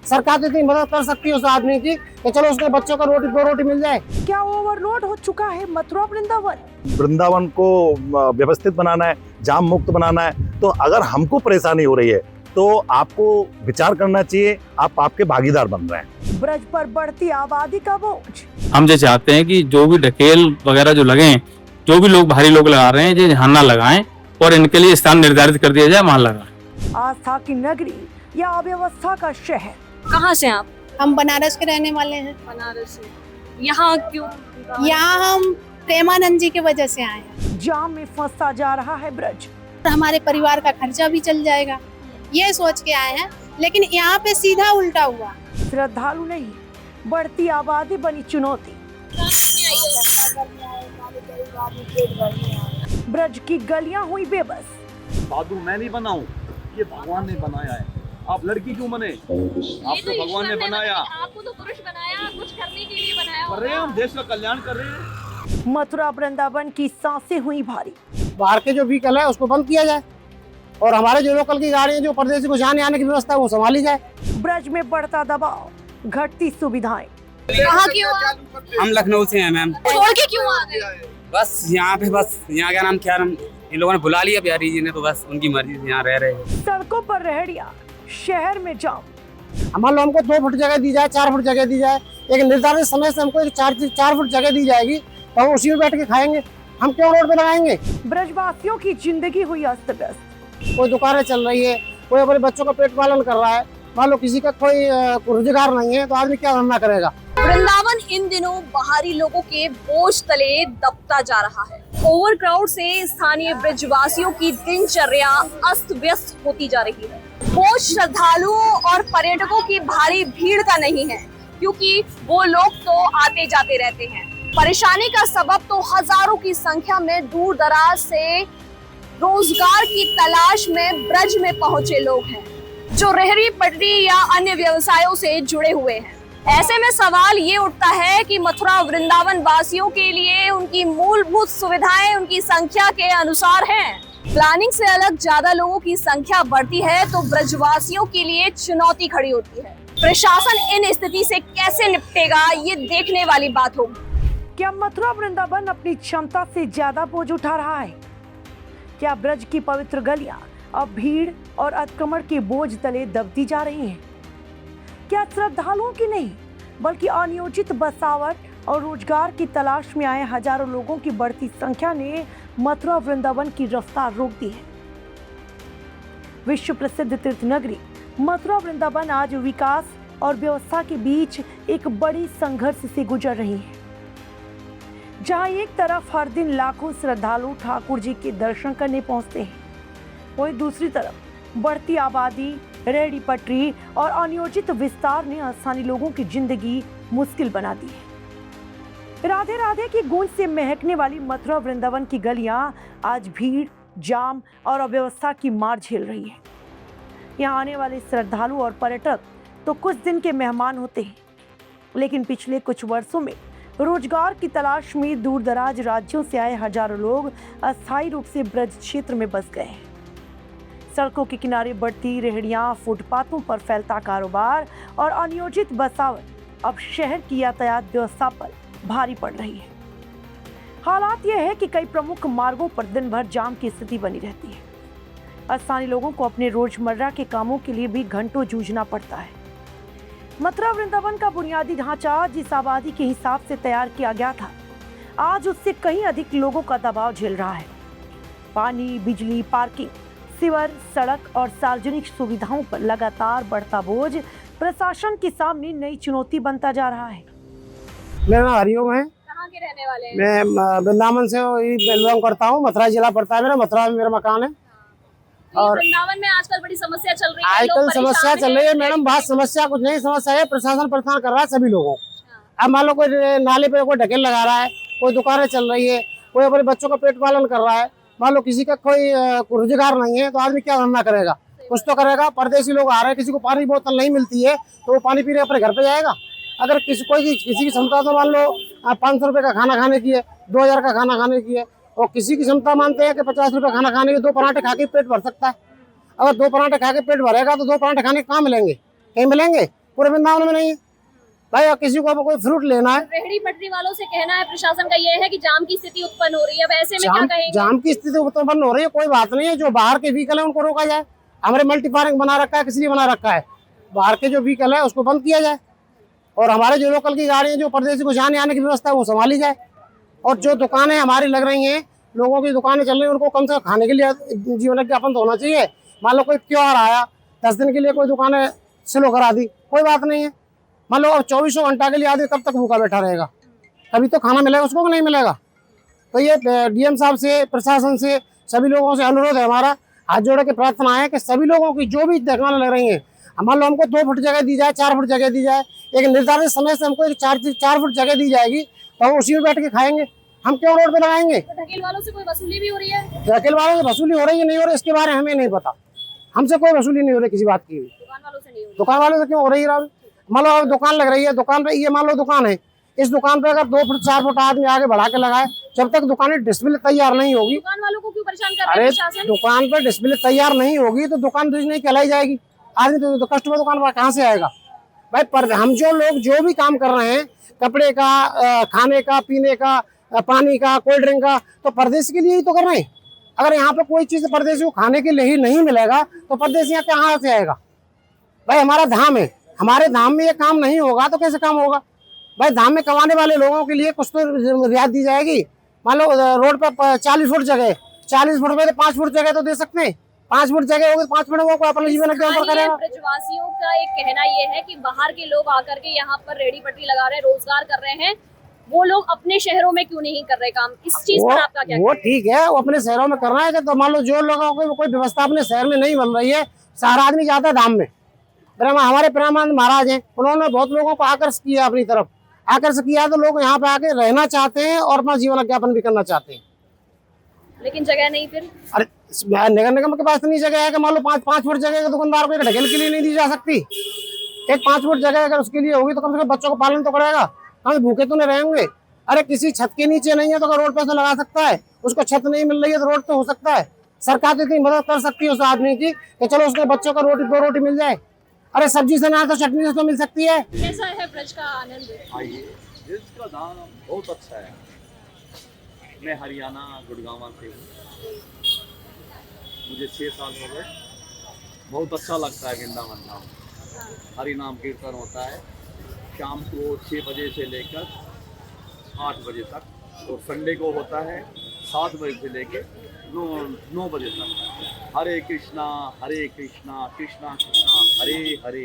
सरकार तो इतनी मदद कर सकती है उस आदमी की कि चलो उसके बच्चों को रोटी 2 रोटी मिल जाए। क्या ओवरलोड हो चुका है मथुरा वृंदावन? वृंदावन को व्यवस्थित बनाना है, जाम मुक्त बनाना है, तो अगर हमको परेशानी हो रही है तो आपको विचार करना चाहिए, आप आपके भागीदार बन रहे हैं। ब्रज पर बढ़ती आबादी का बोझ। हम जो चाहते हैं कि जो भी ढकेल वगैरह जो लगे, जो भी लोग भारी लोग लगा रहे हैं, ये यहाँ ना लगाएं और इनके लिए स्थान निर्धारित कर दिया जाए, वहां लगाएं। आस्था की नगरी या अव्यवस्था का शहर। कहाँ से आप? हम बनारस के रहने वाले हैं। बनारस से। यहाँ क्यों? यहाँ हम प्रेमानंद जी की वजह से आए हैं। जाम में फंसता जा रहा है ब्रज। हमारे परिवार का खर्चा भी चल जाएगा, ये सोच के आए हैं, लेकिन यहाँ पे सीधा उल्टा हुआ। श्रद्धालु नहीं, बढ़ती आबादी बनी चुनौती। ब्रज की गलियां हुई बेबस। साधु मैं नहीं बनाऊं, ये भगवान ने बनाया है। आप लड़की क्यों बने? आपको भगवान ने बनाया। आपको तो पुरुष बनाया, कुछ करने के लिए बनाया कर रहे हैं, हम देश का कल्याण कर रहे हैं। मथुरा वृंदावन की सांसें हुई भारी। बाहर के जो व्हीकल है उसको बंद किया जाए और हमारे जो लोकल की गाड़ियां जो परदेशी को जाने आने की व्यवस्था है वो संभाली जाए। ब्रज में बढ़ता दबाव, घटती सुविधाएं। कहाँ क्यों आप? हम लखनऊ से हैं मैम। छोड़ के क्यों आ गए? बस यहाँ पे, बस यहाँ क्या नाम, क्या नाम, इन लोगों ने बुला लिया बिहारी जी ने, तो बस उनकी मर्जी से यहाँ रह रहे हैं। सड़कों पर रेहड़ियां, शहर में जाम। मान लो हमको 2 फुट जगह दी जाए, 4 फुट जगह दी जाए, एक निर्धारित समय से हमको 4 फुट जगह दी जाएगी तो हम उसी में बैठ के खाएंगे। हम क्यों रोड पे लगाएंगे? ब्रजवासियों की जिंदगी हुई अस्त व्यस्त। कोई दुकानें चल रही है, कोई अपने बच्चों का पेट पालन कर रहा है, मान लो किसी का कोई रोजगार नहीं है तो आदमी क्या धंधा करेगा? वृंदावन इन दिनों बाहरी लोगों के बोझ तले दबता जा रहा है। ओवरक्राउड से स्थानीय ब्रजवासियों की दिनचर्या अस्त व्यस्त होती जा रही है। बोझ श्रद्धालुओं और पर्यटकों की भारी भीड़ का नहीं है, क्योंकि वो लोग तो आते जाते रहते हैं। परेशानी का सबब तो हजारों की संख्या में दूर दराज से रोजगार की तलाश में ब्रज में पहुंचे लोग हैं, जो रेहड़ी पटरी या अन्य व्यवसायों से जुड़े हुए हैं। ऐसे में सवाल ये उठता है कि मथुरा वृंदावन वासियों के लिए उनकी मूलभूत सुविधाएं उनकी संख्या के अनुसार हैं। प्लानिंग से अलग ज्यादा लोगों की संख्या बढ़ती है तो ब्रजवासियों के लिए चुनौती खड़ी होती है। प्रशासन इन स्थिति से कैसे निपटेगा, ये देखने वाली बात होगी। क्या मथुरा वृंदावन अपनी क्षमता से ज्यादा बोझ उठा रहा है? क्या ब्रज की पवित्र गलियां अब भीड़ और अतिक्रमण के बोझ तले दबती जा रही हैं? क्या श्रद्धालुओं की नहीं बल्कि अनियोजित बसावट और रोजगार की तलाश में आए हजारों लोगों की बढ़ती संख्या ने मथुरा वृंदावन की रफ्तार रोक दी है? विश्व प्रसिद्ध तीर्थ नगरी मथुरा वृंदावन आज विकास और व्यवस्था के बीच एक बड़ी संघर्ष से गुजर रही है, जहां एक तरफ हर दिन लाखों श्रद्धालु ठाकुर जी के दर्शन करने पहुंचते हैं, वहीं दूसरी तरफ बढ़ती आबादी, रेहड़ी पटरी और अनियोजित विस्तार ने स्थानीय लोगों की जिंदगी मुश्किल बना दी है। राधे राधे की गूंज से महकने वाली मथुरा वृंदावन की गलियां आज भीड़, जाम और अव्यवस्था की मार झेल रही है। यहाँ आने वाले श्रद्धालु और पर्यटक तो कुछ दिन के मेहमान होते हैं, लेकिन पिछले कुछ वर्षों में रोजगार की तलाश में दूर दराज राज्यों से आए हजारों लोग अस्थायी रूप से ब्रज क्षेत्र में बस गए हैं। सड़कों के किनारे बढ़ती रेहड़ियां, फुटपाथों पर फैलता कारोबार और अनियोजित बसावट अब शहर की यातायात व्यवस्था पर भारी पड़ रही है। हालात यह है कि कई प्रमुख मार्गों पर दिन भर जाम की स्थिति बनी रहती है। स्थानीय लोगों को अपने रोजमर्रा के कामों के लिए भी घंटों जूझना पड़ता है। मथुरा वृंदावन का बुनियादी ढांचा जिस आबादी के हिसाब से तैयार किया गया था, आज उससे कहीं अधिक लोगों का दबाव झेल रहा है। पानी, बिजली, पार्किंग, सीवर, सड़क और सार्वजनिक सुविधाओं पर लगातार बढ़ता बोझ प्रशासन के सामने नई चुनौती बनता जा रहा है। मेरा नाम हरिओम है। कहाँ के रहने वाले हैं? मैं वृंदावन से बिलोंग करता हूँ। मथुरा जिला पड़ता है मेरा, मथुरा में मेरा मकान है। और वृंदावन में आजकल बड़ी समस्या चल रही है। आजकल समस्या चल रही है मैडम, बात समस्या कुछ नहीं, समस्या है प्रशासन परेशान कर रहा है सभी लोगों। अब मान लो कोई नाले पे कोई ढकेल लगा रहा है, कोई दुकानें चल रही है, कोई अपने बच्चों का पेट पालन कर रहा है, मान लो किसी का कोई रोजगार नहीं है तो आदमी क्या धंधा करेगा? कुछ तो करेगा। परदेशी लोग आ रहे हैं, किसी को पानी बोतल नहीं मिलती है तो वो पानी पीने अपने घर पे जाएगा। अगर किसी की क्षमता तो मान लो 500 रुपये का खाना खाने की है, 2000 का खाना खाने की है, और किसी की क्षमता मानते हैं कि 50 रुपये खाना खाने के 2 पराठे खा के पेट भर सकता है। अगर 2 पराठे खा के पेट भरेगा तो 2 पराठे खाने कहाँ मिलेंगे? कहीं मिलेंगे? पूरे वृंदावन में नहीं है भाई। अब किसी को कोई फ्रूट लेना है, रेहड़ी पटरी वालों से कहना है प्रशासन का ये है कि जाम की स्थिति उत्पन्न हो रही है, अब ऐसे में क्या कहेंगे? जाम की स्थिति उत्पन्न हो रही है, कोई बात नहीं है। जो बाहर के व्हीकल है उनको रोका जाए। हमारे मल्टी पार्किंग बना रखा है, किस लिए बना रखा है? बाहर के जो व्हीकल है उसको बंद किया जाए, और हमारे जो लोकल की गाड़ियाँ जो परदेशी को जाने आने की व्यवस्था है वो संभाली जाए। और जो दुकानें हमारी लग रही हैं, लोगों की दुकानें चल रही हैं, उनको कम से कम खाने के लिए जीवन ज्ञापन तो होना चाहिए। मान लो कोई त्योहार आया, 10 दिन के लिए कोई दुकानें स्लो करा दी, कोई बात नहीं है। मान लो अब 24 घंटा के लिए आदमी कब तक भूखा बैठा रहेगा? कभी तो खाना मिलेगा उसको, नहीं मिलेगा। तो ये डीएम साहब से, प्रशासन से, सभी लोगों से अनुरोध है हमारा, हाथ जोड़ के प्रार्थना है कि सभी लोगों की जो भी दुकानें लग रही हैं, मान लो हमको 2 फुट जगह दी जाए, 4 फुट जगह दी जाए, एक निर्धारित समय से हमको 4 फुट जगह दी जाएगी, तो हम उसी में बैठ के खाएंगे। हम क्यों रोड पे लगाएंगे? तो ढकेल वालों से कोई वसूली भी हो रही है? ढकेल वालों से वसूली हो रही है, नहीं हो रही, इसके बारे में हमें नहीं पता। हमसे कोई वसूली नहीं हो रही किसी बात की। दुकान वालों से नहीं हो रही? दुकान वालों से क्यों हो रही है? मान लो दुकान लग रही है, दुकान पे ये मान लो दुकान है, इस दुकान पे अगर 2 फुट 4 फुट आदमी आगे बढ़ा के लगाए, जब तक दुकान डिस्प्ले तैयार नहीं होगी, दुकान वालों को क्यों परेशान कर रहे हैं अरे प्रशासन? दुकान पर डिस्प्ले तैयार नहीं होगी तो दुकान दूसरी नहीं कहलाई जाएगी। आदमी तो कस्टमर दुकान पर कहाँ से आएगा भाई? पर हम जो लोग जो भी काम कर रहे हैं, कपड़े का, खाने का, पीने का, पानी का, कोल्ड ड्रिंक का, तो परदेश के लिए ही तो कर रहे हैं। अगर यहाँ पे कोई चीज़ परदेशी को खाने के लिए ही नहीं मिलेगा तो परदेश यहाँ कहाँ से आएगा भाई? हमारा धाम है, हमारे धाम में ये काम नहीं होगा तो कैसे काम होगा भाई? धाम में कमाने वाले लोगों के लिए कुछ तो रियायत दी जाएगी। मान लो रोड पर 40 फुट जगह, 40 फुट में तो 5 फुट जगह तो दे सकते हैं। 5 फुट जगह होगी, 5 फुट वो अपने जीवन के ऊपर करेगा। ब्रजवासियों का एक कहना ये है कि बाहर के लोग आकर के यहाँ पर रेडी पटरी लगा रहे हैं, रोजगार कर रहे हैं, वो लोग अपने शहरों में क्यों नहीं कर रहे काम? इस चीज पर आपका क्या? वो ठीक है, वो अपने शहरों में करना है। तो मान लो जो लोगों को कोई व्यवस्था अपने शहर में नहीं बन रही है, सारा आदमी जाता है धाम में। हमारे प्रेमानंद महाराज हैं, उन्होंने बहुत लोगों को आकर्षित किया अपनी तरफ, आकर्षित किया तो लोग यहाँ पे आके रहना चाहते हैं और अपना जीवन ज्ञापन भी करना चाहते हैं। लेकिन जगह नहीं फिर? अरे नगर निगम के पास इतनी जगह है कि मान लो 5 फुट जगह के दुकानदार को एक ढकेल के लिए नहीं दी जा सकती। एक 5 फुट जगह अगर उसके लिए होगी तो कम से कम बच्चों को पालन तो करेगा, हम भूखे तो नहीं रहेंगे। अरे किसी छत के नीचे नहीं है तो रोड पे तो लगा सकता है, उसको छत नहीं मिल रही है तो रोड तो हो सकता है। सरकार तो इतनी मदद कर सकती है उस आदमी की कि चलो उसके बच्चों को 2 रोटी मिल जाए। अरे सब्जी से ना तो चटनी से तो मिल सकती है। कैसा है ब्रज का आनंद? आइए, इसका दाम बहुत अच्छा है। मैं हरियाणा गुड़गांव से हूँ, मुझे 6 साल हो गए। बहुत अच्छा लगता है वृंदावन धाम। हरि नाम कीर्तन होता है शाम को 6 बजे से लेकर 8 बजे तक, और संडे को होता है 7 बजे से लेकर 9 बजे तक। हरे कृष्णा कृष्णा कृष्णा हरे हरे,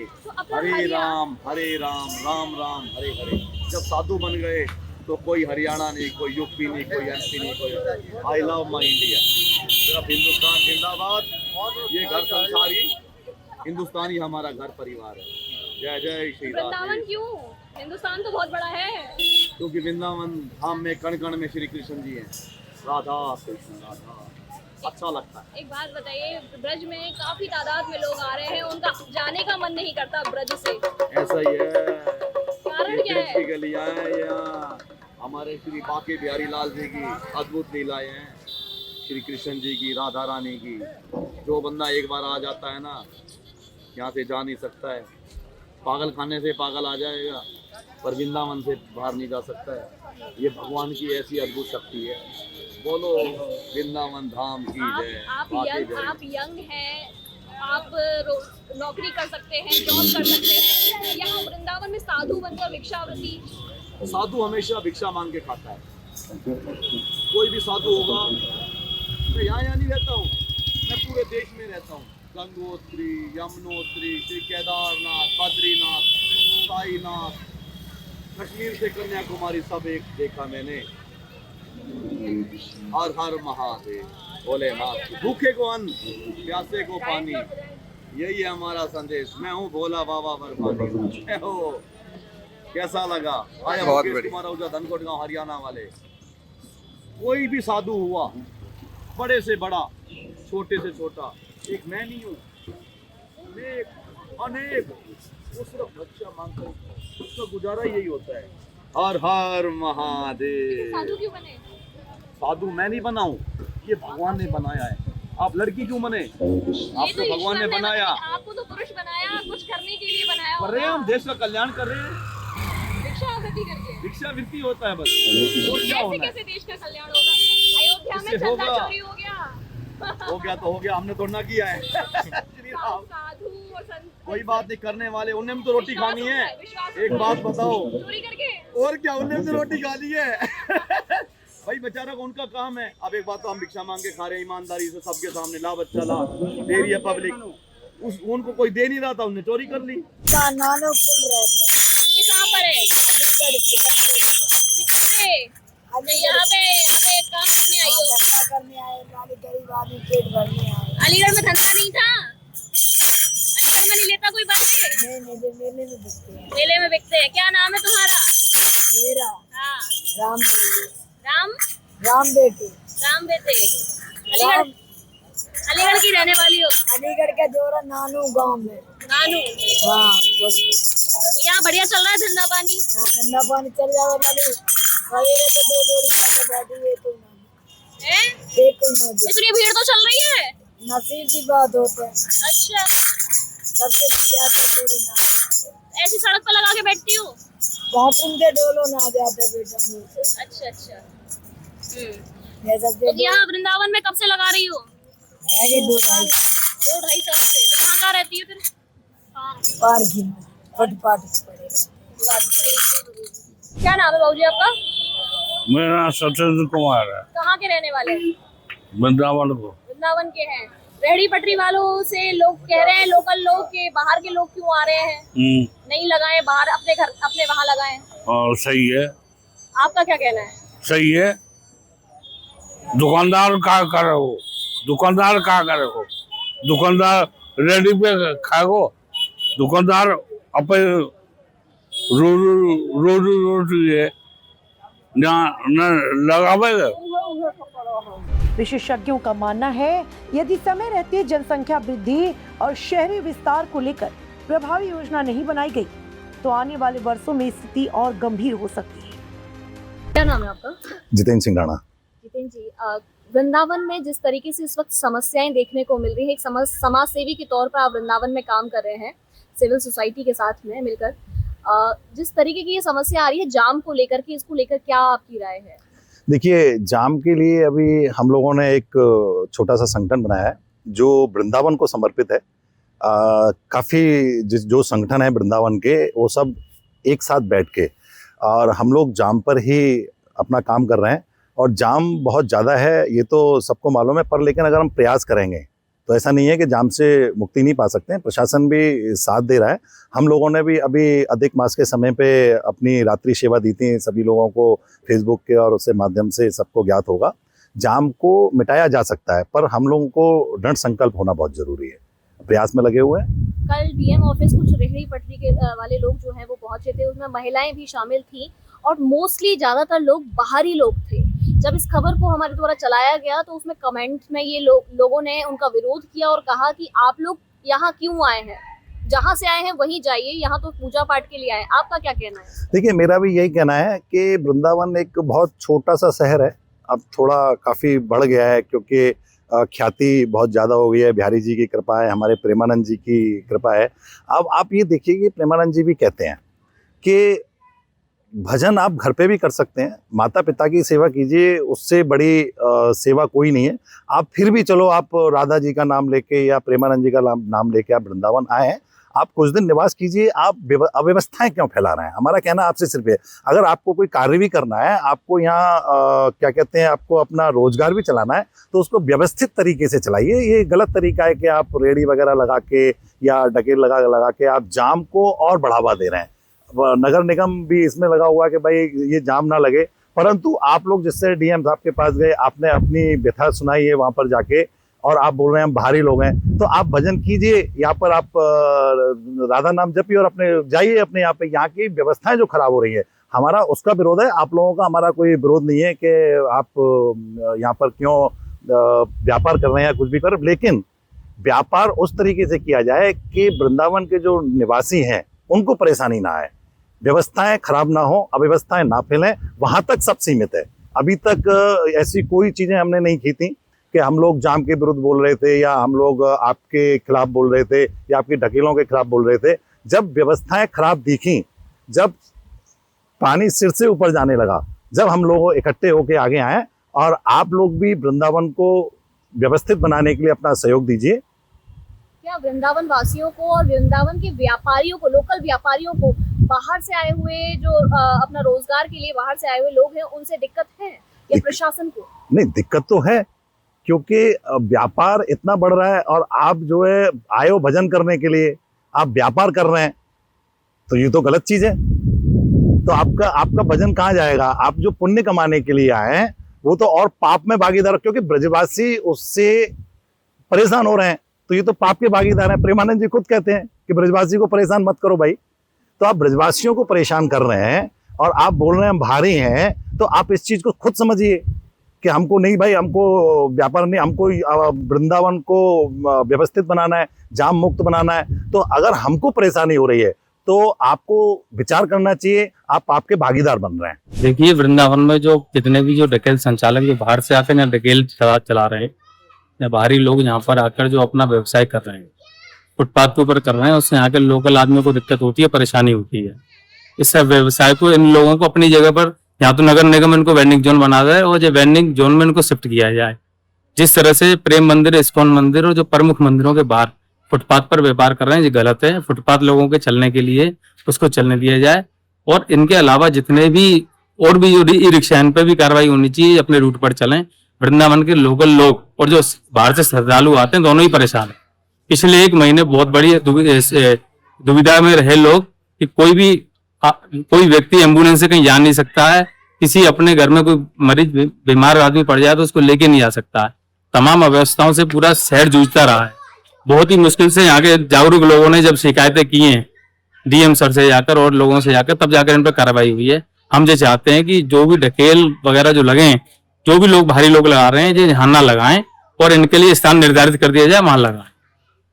हरे राम राम राम हरे हरे। जब साधु बन गए तो कोई हरियाणा नहीं, कोई यूपी नहीं, कोई एमपी नहीं, कोई आई लव माई इंडिया। सिर्फ हिंदुस्तान जिंदाबाद। ये घर संसारी हिंदुस्तानी हमारा घर परिवार है। जय जय श्री राम। वृंदावन क्यों? हिंदुस्तान तो बहुत बड़ा है। क्योंकि वृंदावन धाम में कण कण में श्री कृष्ण जी हैं। राधा कृष्ण राधा, अच्छा लगता है। एक बात बताइए, ब्रज में काफी तादाद में लोग आ रहे हैं, उनका जाने का मन नहीं करता ब्रज से, ऐसा ही है। कारण क्या है? गलियां हैं यहाँ, हमारे श्री बाके बिहारी लाल जी की अद्भुत लीलाएं हैं, श्री कृष्ण जी की, राधा रानी की। जो बंदा एक बार आ जाता है ना, यहाँ से जा नहीं सकता है। पागल खाने से पागल आ जाएगा, पर वृंदावन से बाहर नहीं जा सकता है। ये भगवान की ऐसी अद्भुत शक्ति है। बोलो वृंदावन धाम की जय। आप यंग हैं, आप नौकरी कर सकते हैं, जॉब कर सकते हैं, यहाँ वृंदावन में साधु बनकर भिक्षावृत्ति। साधु हमेशा भिक्षा मांग के खाता है। कोई भी साधु होगा, मैं यहाँ नहीं रहता हूँ, मैं पूरे देश में रहता हूँ। गंगोत्री, यमुनोत्री, श्री केदारनाथ, बद्रीनाथ, साईनाथ, कश्मीर से कन्याकुमारी सब एक देखा मैंने। हर हर महादेव भोलेनाथ। भूखे को अन्न, प्यासे को पानी, यही है हमारा संदेश। मैं हूँ भोला बाबा बर्फानी। कैसा लगा? आया मुकेश कुमार आहूजा, धनकोट गांव, हरियाणा वाले। कोई भी साधु हुआ, बड़े से बड़ा, छोटे से छोटा, एक मैं नहीं हूँ, अनेक। वो सिर्फ बच्चा मांगता है, उसका गुजारा यही होता है। हर हर महादेव। साधु क्यों बने? साधु मैं नहीं बना हूँ, ये भगवान ने बनाया है। आप लड़की क्यों बने? आपको भगवान ने बनाया, आपको तो पुरुष बनाया, कुछ करने के लिए बनाया कर रहे हैं, हम देश का कल्याण कर रहे हैं। भिक्षावृत्ति करके, भिक्षावृत्ति होता है बस, और क्या कैसे होना है? कैसे देश का कल्याण होगा? अयोध्या में इससे चंदा होगा। चोरी हो गया। हो गया तो हो गया, हमने तो ना किया है। श्री राम। साधु और संत कोई बात नहीं, करने वाले उन्हें भी तो रोटी विश्वास खानी होता है। विश्वास एक होता बात है। बताओ, चोरी करके और क्या, उन्हें भी तो रोटी खानी है। भाई बेचारा को उनका काम है। अब एक बात तो हम भिक्षा मांग के खा रहे हैं ईमानदारी से, सबके सामने, ला बच्चा ला, दे रही है पब्लिक, उस उनको कोई दे नहीं रहा था, उन्हें चोरी कर ली। ये कहाँ पर है? सिकंदरे। यहाँ पे काम करने आई हो? अलीगढ़ में धंधा नहीं था? अलीगढ़ में नहीं लेता कोई बात है? मेले में बिकते हैं। क्या नाम है तुम्हारा? मेरा हाँ, राम राम बेटे बेटे। अलीगढ़ की रहने वाली हो? अलीगढ़ के जोरा नानू गांव में। नानू। हाँ यहाँ बढ़िया चल रहा है धंधा पानी? ठंडा पानी चल जावे वाली सवेरे से दो जोड़ी करके बैठी है तो हैं? एक कोई ना दे। इतनी भीड़ तो चल रही है। नसीब की बात होता है, अच्छा, सबके जाते जोड़ी ना ऐसी सड़क पर लगा के बैठती हो? बाथरूम के डोलो ना जाते बेटा मुंह से। अच्छा अच्छा। जैसा तो यहाँ वृंदावन में कब से लगा रही हो? है कि 2-2.5 2 ढाई साल से। तो यहाँ कहाँ रहती हो फिर? पार्किंग फुटपाथ पे पड़ेगा। क्या नाम है बाबूजी आपका? मेरा नाम सत्येंद्र कुमार है, कहाँ के रहने वाले हैं? वृंदावन को। वृंदावन के हैं। रेहड़ी पटरी वालों से लोग कह रहे हैं, लोकल लोग के बाहर के लोग क्यों आ रहे हैं? नहीं लगाए बाहर, अपने घर अपने वहाँ लगाए। और सही है, आपका क्या कहना है? सही है। दुकानदार क्या करे हो, दुकानदार क्या करे हो, दुकानदार रेडी पे खाएगो, दुकानदार अपने रोज ये न लगावेगा। विशेषज्ञों का मानना है यदि समय रहते जनसंख्या वृद्धि और शहरी विस्तार को लेकर प्रभावी योजना नहीं बनाई गई तो आने वाले वर्षों में स्थिति और गंभीर हो सकती है। क्या नाम है आपका? जितेंद्र सिंह राणा। जितेंद्र जी, वृंदावन में जिस तरीके से इस वक्त समस्याएं देखने को मिल रही है, एक समाज सेवी के तौर पर आप वृंदावन में काम कर रहे हैं सिविल सोसाइटी के साथ में मिलकर, जिस तरीके की ये समस्या आ रही है जाम को लेकर के, इसको लेकर क्या आपकी राय है? देखिए, जाम के लिए अभी हम लोगों ने एक छोटा सा संगठन बनाया है जो वृंदावन को समर्पित है। काफ़ी जो संगठन है वृंदावन के, वो सब एक साथ बैठ के और हम लोग जाम पर ही अपना काम कर रहे हैं। और जाम बहुत ज़्यादा है ये तो सबको मालूम है, पर लेकिन अगर हम प्रयास करेंगे तो ऐसा नहीं है कि जाम से मुक्ति नहीं पा सकते हैं। प्रशासन भी साथ दे रहा है। हम लोगों ने भी अभी अधिक मास के समय पे अपनी रात्रि सेवा दी थी सभी लोगों को, फेसबुक के और उसके माध्यम से सबको ज्ञात होगा। जाम को मिटाया जा सकता है, पर हम लोगों को दृढ़ संकल्प होना बहुत ज़रूरी है। प्रयास में लगे हुए हैं। कल डीएम ऑफिस कुछ रेहड़ी पटरी के वाले लोग जो हैं वो पहुंचे थे, उसमें महिलाएं भी शामिल थी और मोस्टली ज़्यादातर लोग बाहरी लोग थे। जब इस खबर को हमारे द्वारा चलाया गया तो उसमें कमेंट में ये लोगों ने उनका विरोध किया और कहा कि आप लोग यहाँ क्यों आए हैं, जहाँ से आए हैं वहीं जाइए, यहाँ तो पूजा पाठ के लिए आए। आपका क्या कहना है? देखिए, मेरा भी यही कहना है कि वृंदावन एक बहुत छोटा सा शहर है, अब थोड़ा काफ़ी बढ़ गया है क्योंकि ख्याति बहुत ज़्यादा हो गई है। बिहारी जी की कृपा है, हमारे प्रेमानंद जी की कृपा है। अब आप ये देखिए कि प्रेमानंद जी भी कहते हैं कि भजन आप घर पे भी कर सकते हैं, माता पिता की सेवा कीजिए, उससे बड़ी सेवा कोई नहीं है। आप फिर भी चलो, आप राधा जी का नाम लेके या प्रेमानंद जी का नाम लेके आप वृंदावन आए हैं, आप कुछ दिन निवास कीजिए। आप अव्यवस्थाएं क्यों फैला रहे हैं? हमारा कहना आपसे सिर्फ है, अगर आपको कोई कार्य भी करना है, आपको यहाँ क्या कहते हैं, आपको अपना रोजगार भी चलाना है, तो उसको व्यवस्थित तरीके से चलाइए। ये गलत तरीका है कि आप रेहड़ी वगैरह लगा के या डकेल लगा के आप जाम को और बढ़ावा दे रहे हैं। नगर निगम भी इसमें लगा हुआ है कि भाई ये जाम ना लगे, परंतु आप लोग जिससे डीएम साहब के पास गए, आपने अपनी व्यथा सुनाई है वहाँ पर जाके, और आप बोल रहे हैं हम बाहरी लोग हैं, तो आप भजन कीजिए यहाँ पर, आप राधा नाम जपिए और अपने जाइए अपने यहाँ पे। यहाँ की व्यवस्थाएं जो खराब हो रही है, हमारा उसका विरोध है। आप लोगों का हमारा कोई विरोध नहीं है कि आप यहाँ पर क्यों व्यापार कर रहे हैं या कुछ भी कर, लेकिन व्यापार उस तरीके से किया जाए कि वृंदावन के जो निवासी हैं उनको परेशानी ना आए, व्यवस्थाएं खराब ना हो, अव्यवस्थाएं ना फैलें, वहाँ तक सब सीमित है। अभी तक ऐसी कोई चीज़ें हमने नहीं की थी। कि हम लोग जाम के विरुद्ध बोल रहे थे या हम लोग आपके खिलाफ बोल रहे थे या आपकी ढकेलों के खिलाफ बोल रहे थे। जब व्यवस्थाएं खराब दिखी, जब पानी सिर से ऊपर जाने लगा, जब हम लोग इकट्ठे होके आगे आए और आप लोग भी वृंदावन को व्यवस्थित बनाने के लिए अपना सहयोग दीजिए। क्या वृंदावन वासियों को और वृंदावन के व्यापारियों को, लोकल व्यापारियों को, बाहर से आए हुए जो अपना रोजगार के लिए बाहर से आए हुए लोग हैं, उनसे दिक्कत है या प्रशासन को? नहीं, दिक्कत तो है, क्योंकि व्यापार इतना बढ़ रहा है और आप जो है आए हो भजन करने के लिए, आप व्यापार कर रहे हैं, तो ये तो गलत चीज है। तो आपका भजन कहाँ जाएगा? आप जो पुण्य कमाने के लिए आए हैं वो तो और पाप में भागीदार, क्योंकि ब्रजवासी उससे परेशान हो रहे हैं, तो ये तो पाप के भागीदार हैं। प्रेमानंद जी खुद कहते हैं कि ब्रजवासी को परेशान मत करो भाई। तो आप ब्रजवासियों को परेशान कर रहे हैं और आप बोल रहे हैं हम भारी हैं, तो आप इस चीज को खुद समझिए कि हमको नहीं भाई, हमको व्यापार नहीं, हमको वृंदावन को व्यवस्थित बनाना है, जाम मुक्त बनाना है। तो अगर हमको परेशानी हो रही है तो आपको विचार करना चाहिए, आप आपके भागीदार बन रहे हैं। देखिए, वृंदावन में जो जितने भी जो ढकेल संचालक जो बाहर से आकर यहाँ ढकेल चला रहे हैं या बाहरी लोग यहाँ पर आकर जो अपना व्यवसाय कर रहे हैं, फुटपाथ के ऊपर कर रहे हैं, उससे यहाँ के लोकल आदमियों को दिक्कत होती है, परेशानी होती है। इस व्यवसाय को इन लोगों को अपनी जगह पर, यहाँ तो नगर निगम इनको वेंडिंग जोन बना रहा है और जो वेंडिंग जोन में इनको शिफ्ट किया जाए। जिस तरह से प्रेम मंदिर, इस्कॉन मंदिर और जो प्रमुख मंदिरों के बाहर फुटपाथ पर व्यापार कर रहे हैं, ये गलत है। फुटपाथ लोगों के चलने के लिए उसको चलने दिया जाए और इनके अलावा जितने भी और भी जो ई रिक्शा, इन पे भी कार्रवाई होनी चाहिए, अपने रूट पर चलें। वृंदावन के लोकल लोग और जो बाहर से श्रद्धालु आते हैं, दोनों ही परेशान है। पिछले 1 महीने बहुत बड़ी दुविधा में रहे लोग कि कोई व्यक्ति एम्बुलेंस से कहीं जा नहीं सकता है, किसी अपने घर में कोई मरीज बीमार आदमी पड़ जाए तो उसको लेके नहीं जा सकता है। तमाम अव्यवस्थाओं से पूरा शहर जूझता रहा है। बहुत ही मुश्किल से यहाँ के जागरूक लोगों ने जब शिकायतें की हैं डीएम सर से जाकर और लोगों से जाकर, तब जाकर इन पर कार्रवाई हुई है। हम ये चाहते हैं कि जो भी ढकेल वगैरह जो लगे, जो भी लोग भारी लोग लगा रहे हैं, ये यहाँ ना लगाएं और इनके लिए स्थान निर्धारित कर दिया जाए, वहां लगाएं।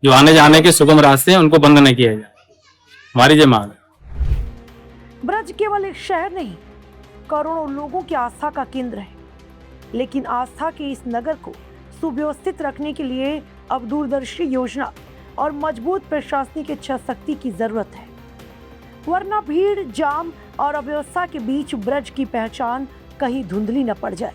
जो आने जाने के सुगम रास्ते हैं उनको बंद नहीं किया जाए, हमारी ये मांग है। ब्रज केवल एक शहर नहीं, करोड़ों लोगों की आस्था का केंद्र है। लेकिन आस्था के इस नगर को सुव्यवस्थित रखने के लिए अब दूरदर्शी योजना और मजबूत प्रशासनिक इच्छाशक्ति की जरूरत है, वरना भीड़, जाम और अव्यवस्था के बीच ब्रज की पहचान कहीं धुंधली न पड़ जाए।